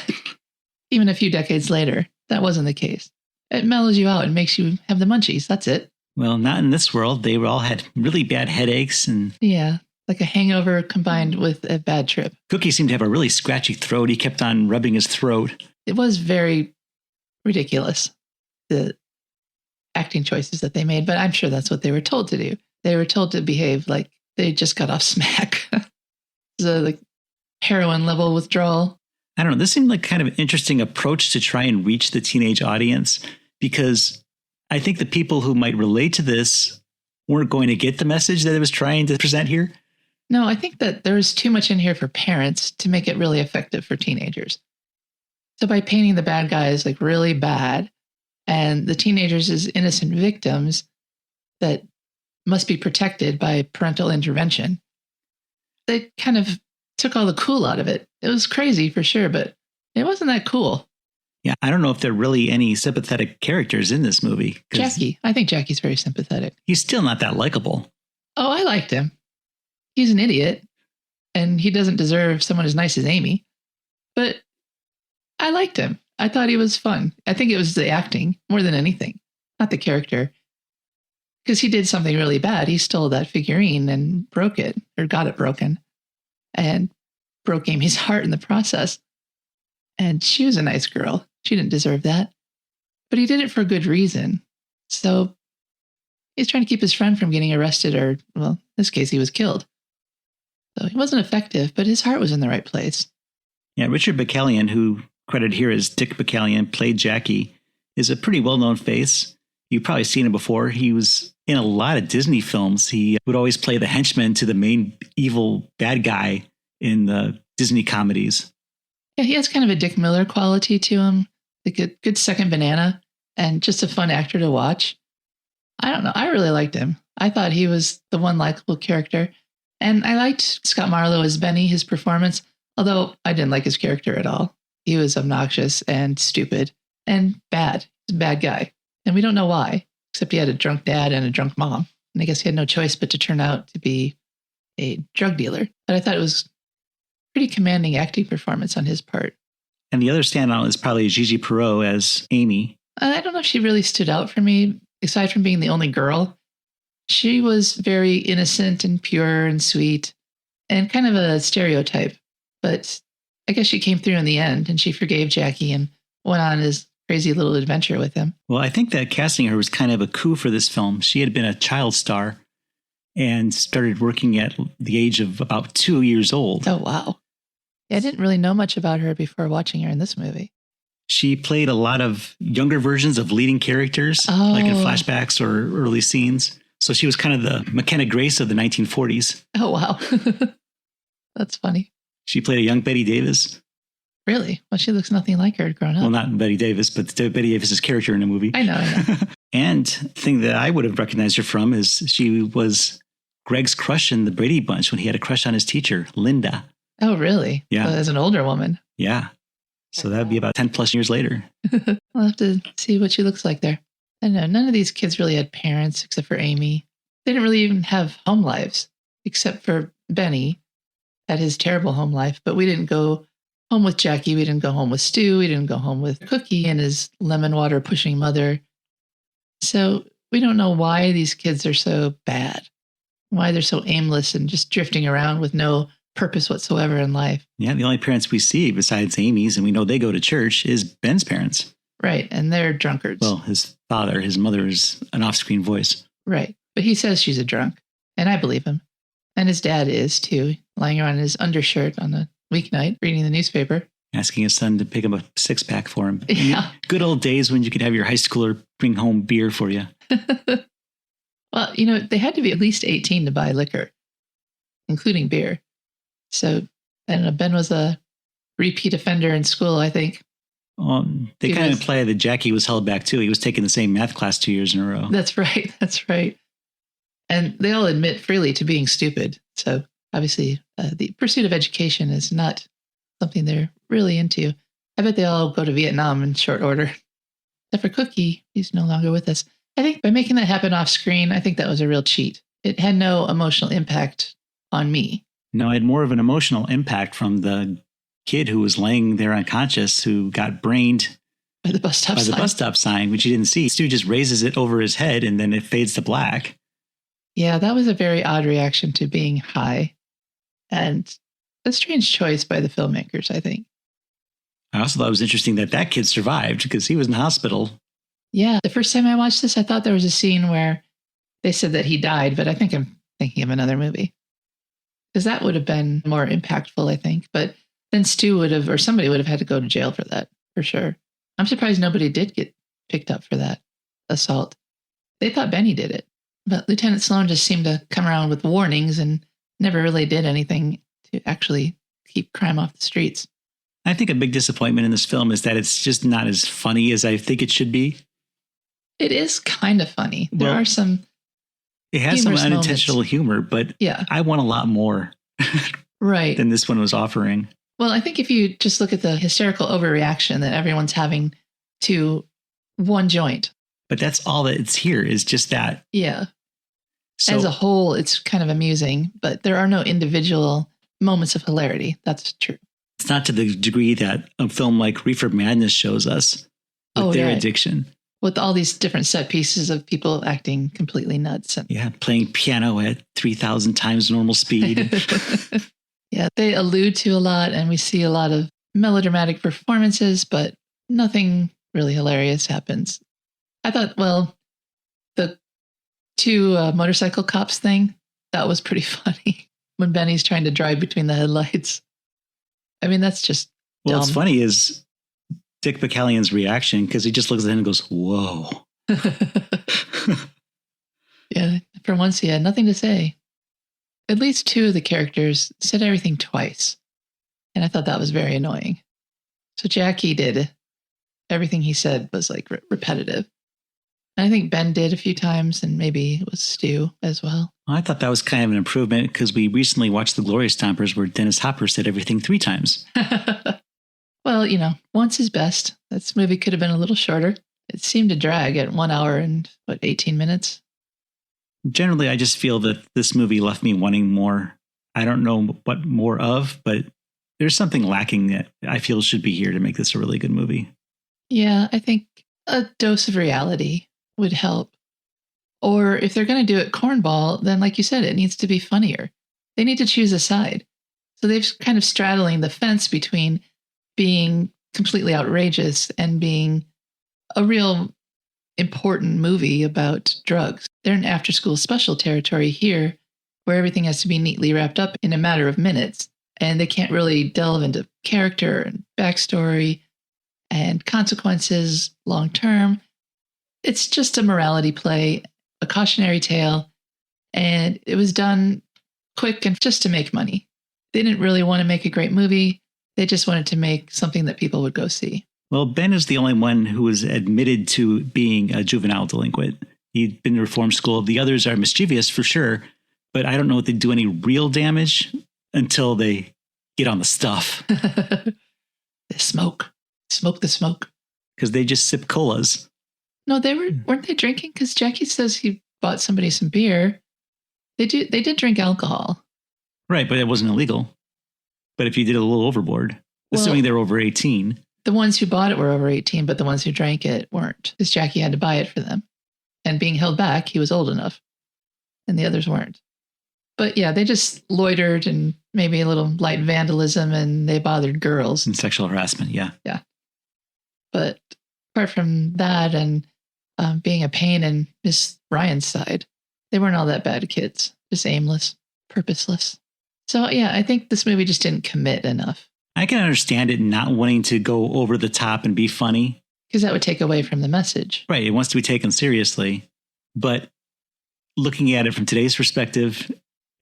even a few decades later, that wasn't the case. It mellows you out and makes you have the munchies. That's it. Well, not in this world. They all had really bad headaches and... Yeah, like a hangover combined with a bad trip. Cookie seemed to have a really scratchy throat. He kept on rubbing his throat. It was very ridiculous, the acting choices that they made, but I'm sure that's what they were told to do. They were told to behave like they just got off smack. So like heroin level withdrawal. I don't know. This seemed like kind of an interesting approach to try and reach the teenage audience, because I think the people who might relate to this weren't going to get the message that it was trying to present here. No, I think that there's too much in here for parents to make it really effective for teenagers. So by painting the bad guys like really bad and the teenagers as innocent victims that must be protected by parental intervention, they kind of took all the cool out of it. It was crazy for sure, but it wasn't that cool. Yeah, I don't know if there are really any sympathetic characters in this movie. Jackie. I think Jackie's very sympathetic. He's still not that likable. Oh, I liked him. He's an idiot, and he doesn't deserve someone as nice as Amy. But I liked him. I thought he was fun. I think it was the acting more than anything, not the character. Because he did something really bad. He stole that figurine and broke it, or got it broken, and broke Amy's heart in the process. And she was a nice girl. She didn't deserve that. But he did it for a good reason. So he's trying to keep his friend from getting arrested, or, well, in this case, he was killed. So he wasn't effective, but his heart was in the right place. Yeah, Richard Bakalyan, who credited here as Dick Bakalyan, played Jackie, is a pretty well-known face. You've probably seen him before. He was in a lot of Disney films. He would always play the henchman to the main evil bad guy in the Disney comedies. Yeah, he has kind of a Dick Miller quality to him, like a good second banana, and just a fun actor to watch. I don't know. I really liked him. I thought he was the one likable character. And I liked Scott Marlowe as Bennie, his performance, although I didn't like his character at all. He was obnoxious and stupid and bad. He's a bad guy. And we don't know why, except he had a drunk dad and a drunk mom. And I guess he had no choice but to turn out to be a drug dealer. But I thought it was pretty commanding acting performance on his part. And the other standout is probably Gigi Perreau as Amy. I don't know if she really stood out for me, aside from being the only girl. She was very innocent and pure and sweet and kind of a stereotype. But I guess she came through in the end and she forgave Jackie and went on his crazy little adventure with him. Well, I think that casting her was kind of a coup for this film. She had been a child star and started working at the age of about 2 years old. Oh, wow. Yeah, I didn't really know much about her before watching her in this movie. She played a lot of younger versions of leading characters, like in flashbacks or early scenes. So she was kind of the McKenna Grace of the 1940s. Oh, wow. That's funny. She played a young Betty Davis. Really? Well, she looks nothing like her grown up. Well, not Betty Davis, but Betty Davis's character in the movie. I know. And the thing that I would have recognized her from is she was Greg's crush in the Brady Bunch when he had a crush on his teacher, Linda. Oh, really? Yeah. As an older woman. Yeah. So that would be about 10 plus years later. I'll have to see what she looks like there. I don't know. None of these kids really had parents except for Amy. They didn't really even have home lives except for Bennie had his terrible home life. But we didn't go home with Jackie. We didn't go home with Stu. We didn't go home with Cookie and his lemon water pushing mother. So we don't know why these kids are so bad, why they're so aimless and just drifting around with no purpose whatsoever in life. Yeah, the only parents we see besides Amy's, and we know they go to church, is Ben's parents. Right, and they're drunkards. Well, his father, his mother is an off-screen voice. Right, but he says she's a drunk, and I believe him. And his dad is, too, lying around in his undershirt on a weeknight, reading the newspaper. Asking his son to pick up a six-pack for him. Yeah. Good old days when you could have your high schooler bring home beer for you. Well, you know, they had to be at least 18 to buy liquor, including beer. So, I don't know, Ben was a repeat offender in school, I think. They kind of imply that Jackie was held back, too. He was taking the same math class 2 years in a row. That's right. That's right. And they all admit freely to being stupid. So, obviously, the pursuit of education is not something they're really into. I bet they all go to Vietnam in short order. Except for Cookie, he's no longer with us. I think by making that happen off screen, I think that was a real cheat. It had no emotional impact on me. No, it had more of an emotional impact from the kid who was laying there unconscious, who got brained by the bus stop sign, which you didn't see. Stu just raises it over his head and then it fades to black. Yeah, that was a very odd reaction to being high. And a strange choice by the filmmakers, I think. I also thought it was interesting that that kid survived because he was in the hospital. Yeah, the first time I watched this, I thought there was a scene where they said that he died, but I think I'm thinking of another movie. Because that would have been more impactful, I think. But then Stu would have, or somebody would have had to go to jail for that, for sure. I'm surprised nobody did get picked up for that assault. They thought Bennie did it. But Lieutenant Sloan just seemed to come around with warnings and never really did anything to actually keep crime off the streets. I think a big disappointment in this film is that it's just not as funny as I think it should be. It is kind of funny. There are some It has some unintentional humor, but yeah. I want a lot more right. than this one was offering. Well, I think if you just look at the hysterical overreaction that everyone's having to one joint. But that's all that it's here is just that. Yeah. So, as a whole, it's kind of amusing, but there are no individual moments of hilarity. That's true. It's not to the degree that a film like Reefer Madness shows us with their addiction. With all these different set pieces of people acting completely nuts. And playing piano at 3,000 times normal speed. Yeah, they allude to a lot, and we see a lot of melodramatic performances, but nothing really hilarious happens. I thought, well, the two motorcycle cops thing, that was pretty funny when Bennie's trying to drive between the headlights. I mean, that's just Well, what's funny is Dick Bakalyan's reaction, because he just looks at him and goes, whoa. Yeah, for once he had nothing to say. At least two of the characters said everything twice, and I thought that was very annoying. So Jackie did. Everything he said was like repetitive. And I think Ben did a few times, and maybe it was Stu as well. I thought that was kind of an improvement because we recently watched The Glorious Stompers where Dennis Hopper said everything 3 times. Well, once is best. This movie could have been a little shorter. It seemed to drag at 1 hour and, 18 minutes? Generally, I just feel that this movie left me wanting more. I don't know what more of, but there's something lacking that I feel should be here to make this a really good movie. Yeah, I think a dose of reality would help. Or if they're going to do it cornball, then like you said, it needs to be funnier. They need to choose a side. So they've kind of straddling the fence between being completely outrageous and being a real important movie about drugs. They're in after-school special territory here, where everything has to be neatly wrapped up in a matter of minutes, and they can't really delve into character and backstory and consequences long-term. It's just a morality play, a cautionary tale, and it was done quick and just to make money. They didn't really want to make a great movie. They just wanted to make something that people would go see. Well, Ben is the only one who was admitted to being a juvenile delinquent. He'd been to reform school. The others are mischievous for sure, but I don't know if they do any real damage until they get on the stuff. They smoke the smoke. Because they just sip colas. No, weren't they drinking? Because Jackie says he bought somebody some beer. They did drink alcohol. Right, but it wasn't illegal. But if you did a little overboard, assuming they're over 18. The ones who bought it were over 18, but the ones who drank it weren't, because Jackie had to buy it for them. And being held back, he was old enough, and the others weren't. But yeah, they just loitered and maybe a little light vandalism, and they bothered girls. And sexual harassment, yeah. Yeah. But apart from that and being a pain in Miss Ryan's side, they weren't all that bad kids. Just aimless, purposeless. So yeah, I think this movie just didn't commit enough. I can understand it not wanting to go over the top and be funny. Because that would take away from the message. Right. It wants to be taken seriously. But looking at it from today's perspective,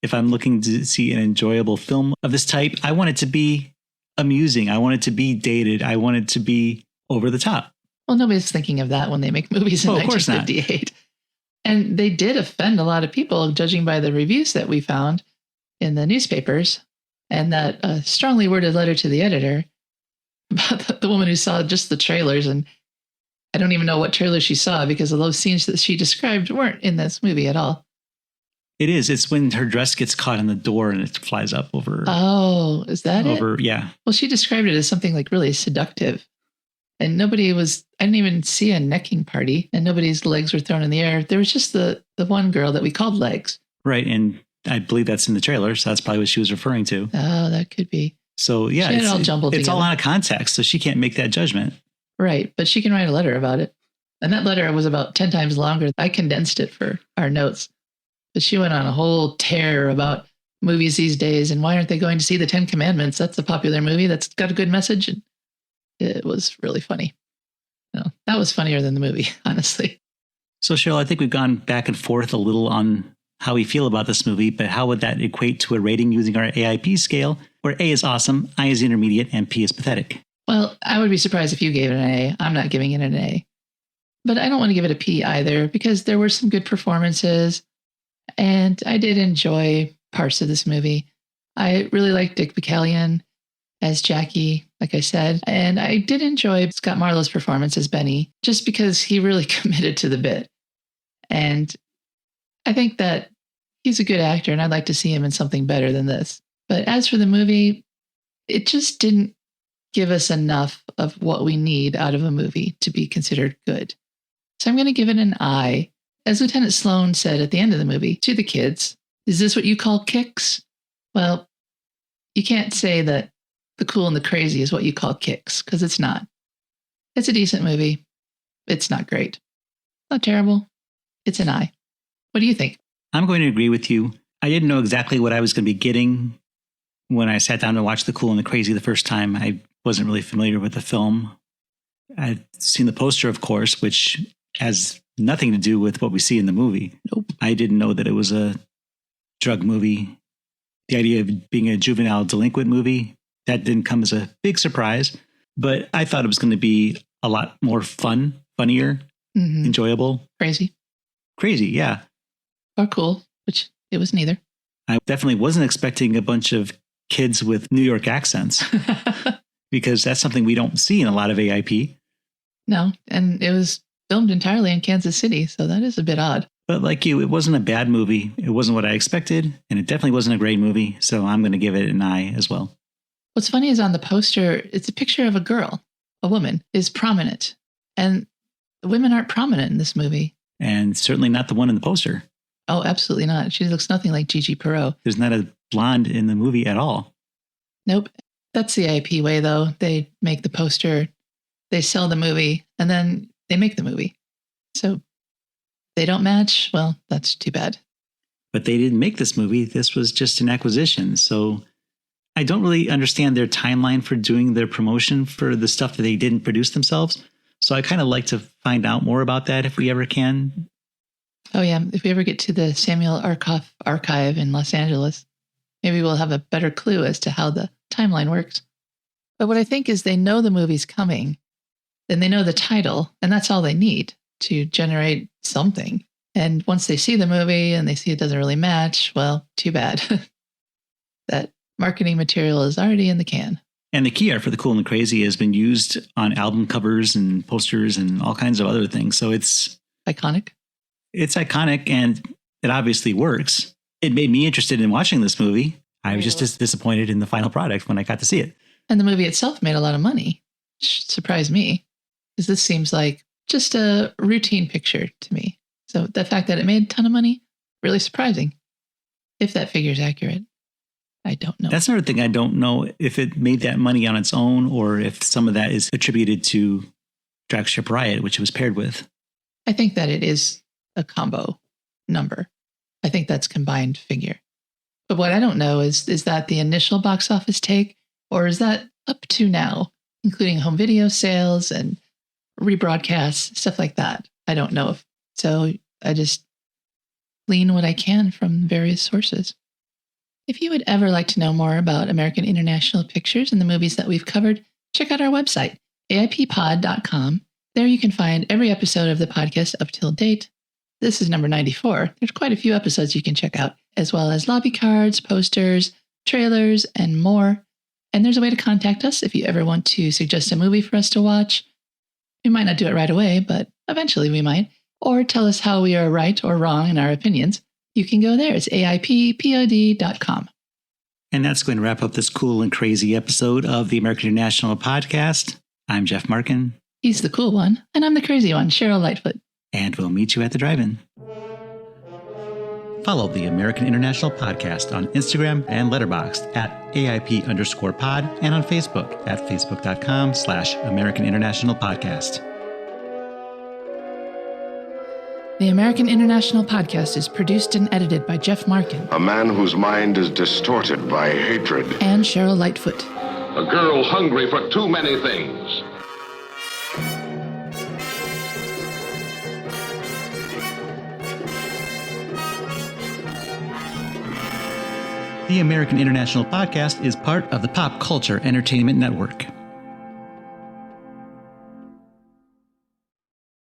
if I'm looking to see an enjoyable film of this type, I want it to be amusing. I want it to be dated. I want it to be over the top. Well, nobody's thinking of that when they make movies in 1958. And they did offend a lot of people, judging by the reviews that we found in the newspapers. And that strongly worded letter to the editor about the woman who saw just the trailers. And I don't even know what trailer she saw because of those scenes that she described weren't in this movie at all. It is. It's when her dress gets caught in the door and it flies up over. Oh, is that it? Yeah. Well, she described it as something like really seductive. And I didn't even see a necking party and nobody's legs were thrown in the air. There was just the one girl that we called Legs. Right. And I believe that's in the trailer. So that's probably what she was referring to. Oh, that could be. So yeah, it's all jumbled it's together. all out of context. So she can't make that judgment. Right. But she can write a letter about it. And that letter was about 10 times longer. I condensed it for our notes. But she went on a whole tear about movies these days. And why aren't they going to see the 10 Commandments? That's a popular movie that's got a good message. And it was really funny. That was funnier than the movie, honestly. So Cheryl, I think we've gone back and forth a little on how we feel about this movie, but how would that equate to a rating using our AIP scale, where A is awesome, I is intermediate, and P is pathetic? Well, I would be surprised if you gave it an A. I'm not giving it an A. But I don't want to give it a P either, because there were some good performances, and I did enjoy parts of this movie. I really liked Dick Bakalyan as Jackie, like I said, and I did enjoy Scott Marlowe's performance as Bennie, just because he really committed to the bit. And I think that he's a good actor, and I'd like to see him in something better than this. But as for the movie, it just didn't give us enough of what we need out of a movie to be considered good. So I'm going to give it an I. As Lieutenant Sloan said at the end of the movie to the kids, is this what you call kicks? Well, you can't say that The Cool and the Crazy is what you call kicks, because it's not. It's a decent movie. It's not great. Not terrible. It's an I. What do you think? I'm going to agree with you. I didn't know exactly what I was going to be getting when I sat down to watch The Cool and the Crazy the first time. I wasn't really familiar with the film. I'd seen the poster, of course, which has nothing to do with what we see in the movie. Nope. I didn't know that it was a drug movie. The idea of being a juvenile delinquent movie, that didn't come as a big surprise. But I thought it was going to be a lot more funnier, enjoyable. Crazy, yeah. Or cool, which it was neither. I definitely wasn't expecting a bunch of kids with New York accents because that's something we don't see in a lot of AIP. No, and it was filmed entirely in Kansas City, so that is a bit odd. But like you, it wasn't a bad movie. It wasn't what I expected, and it definitely wasn't a great movie, so I'm going to give it an eye as well. What's funny is on the poster, it's a picture of a girl, a woman, is prominent. And the women aren't prominent in this movie. And certainly not the one in the poster. Oh, absolutely not. She looks nothing like Gigi Perreau. There's not a blonde in the movie at all. Nope. That's the AIP way, though. They make the poster, they sell the movie, and then they make the movie. So they don't match. Well, that's too bad. But they didn't make this movie. This was just an acquisition. So I don't really understand their timeline for doing their promotion for the stuff that they didn't produce themselves. So I kind of like to find out more about that if we ever can. Oh, yeah. If we ever get to the Samuel Arkoff archive in Los Angeles, maybe we'll have a better clue as to how the timeline works. But what I think is they know the movie's coming, then they know the title, and that's all they need to generate something. And once they see the movie and they see it doesn't really match, well, too bad. That marketing material is already in the can. And the key art for The Cool and Crazy has been used on album covers and posters and all kinds of other things. So it's iconic. It's iconic, and it obviously works. It made me interested in watching this movie. I was just disappointed in the final product when I got to see it. And the movie itself made a lot of money, which surprised me, because this seems like just a routine picture to me. So the fact that it made a ton of money, really surprising. If that figure is accurate, I don't know. That's another thing. I don't know if it made that money on its own or if some of that is attributed to Drag Strip Riot, which it was paired with. I think that it is a combo number. I think that's combined figure. But what I don't know is that the initial box office take, or is that up to now, including home video sales and rebroadcasts, stuff like that? I don't know. So I just glean what I can from various sources. If you would ever like to know more about American International Pictures and the movies that we've covered, check out our website, aippod.com. There you can find every episode of the podcast up till date. This is number 94. There's quite a few episodes you can check out, as well as lobby cards, posters, trailers, and more. And there's a way to contact us if you ever want to suggest a movie for us to watch. We might not do it right away, but eventually we might. Or tell us how we are right or wrong in our opinions. You can go there. It's AIPPOD.com. And that's going to wrap up this cool and crazy episode of the American International Podcast. I'm Jeff Markin. He's the cool one, and I'm the crazy one, Cheryl Lightfoot. And we'll meet you at the drive-in. Follow the American International Podcast on Instagram and Letterboxd at AIP_pod and on Facebook at facebook.com/American International Podcast. The American International Podcast is produced and edited by Jeff Markin. A man whose mind is distorted by hatred. And Cheryl Lightfoot. A girl hungry for too many things. The American International Podcast is part of the Pop Culture Entertainment Network.